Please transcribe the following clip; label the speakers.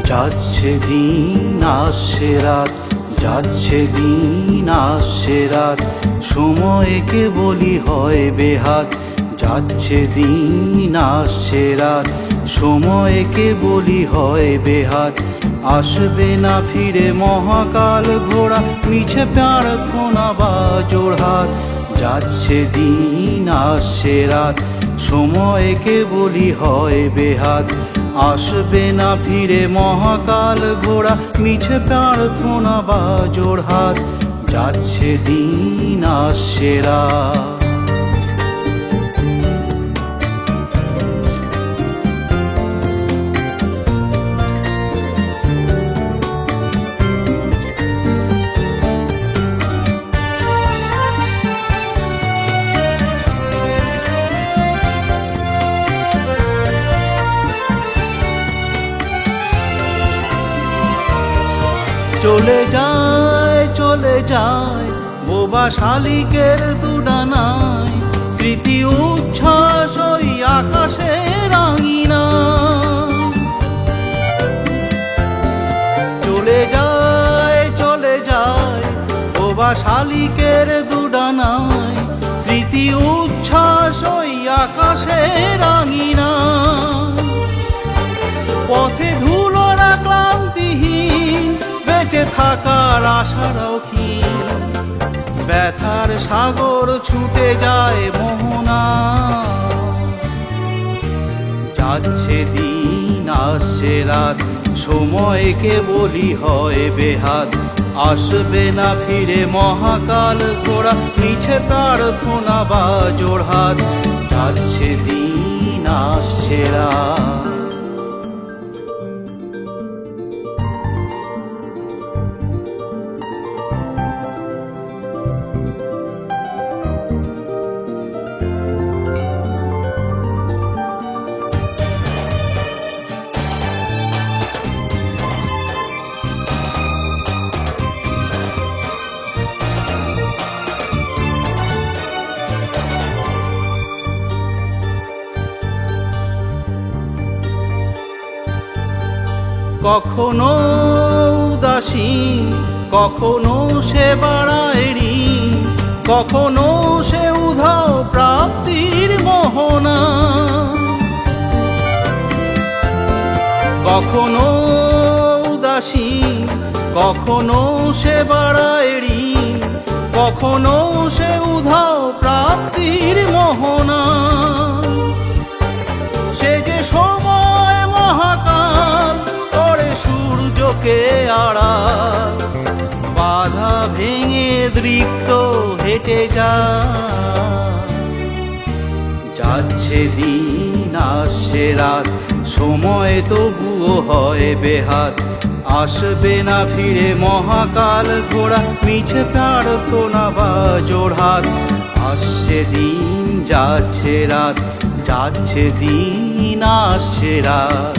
Speaker 1: যাচ্ছে দিন আসছে রাত, যাচ্ছে দিন আসছে রাত, সময়কে বলি হয় বেহাত। যাচ্ছে দিন আসছে রাত, সময়কে বলি হয় বেহাত। আসবে না ফিরে মহাকাল ঘোড়া, মিছে প্রার্থনা বা জোড়হাত। যাচ্ছে দিন আসছে রাত, সময়কে বলি হয় বেহাত। আসবে না ফিরে মহাকাল ঘোড়া, মিছে প্রার্থনা বা জোড়হাত। যাচ্ছে দিন আসছে রাত। চলে যায় চলে যায় বোবা শালিকের দুডানায়, স্মৃতি উচ্ছ্বাস ওই আকাশে রাঙিনা। চলে যায় বোবা শালিকের দুডানায়, স্মৃতি উচ্ছ্বাস ওই আকাশে রাঙিনা। পথে ধুলোরা ক্লান্তিহীন, বেঁচে থাকার আশারাও ক্ষীণ। ব্যথার সাগর ছুটে যায় মোহনা। যাচ্ছে দিন আসছে রাত, সময়কে বলি হয় বেহাত। আসবে না ফিরে মহাকাল ঘোড়া, মিছে প্রার্থনা বা জোড়হাত। যাচ্ছে দিন আসছে রাত। কখনো উদাসী, কখনো সে বাড়ায় ঋণ, কখনো সে উধাও প্রাপ্তির মোহনা। কখনো উদাসী, কখনো সে বাড়ায় ঋণ, কখনো সে উধাও প্রাপ্তির মোহনা। সে যে সময় মহাকাল করে সূর্যকে আড়াল, বাধা ভেঙে দৃপ্ত হেঁটে যায়। যাচ্ছে দিন আসছে রাত, সময় তবুও হয় বেহাত। আসবে না ফিরে মহাকাল ঘোড়া, মিছে প্রার্থনা বা জোড়হাত। আসছে দিন যাচ্ছে রাত, যাচ্ছে দিন আসছে রাত।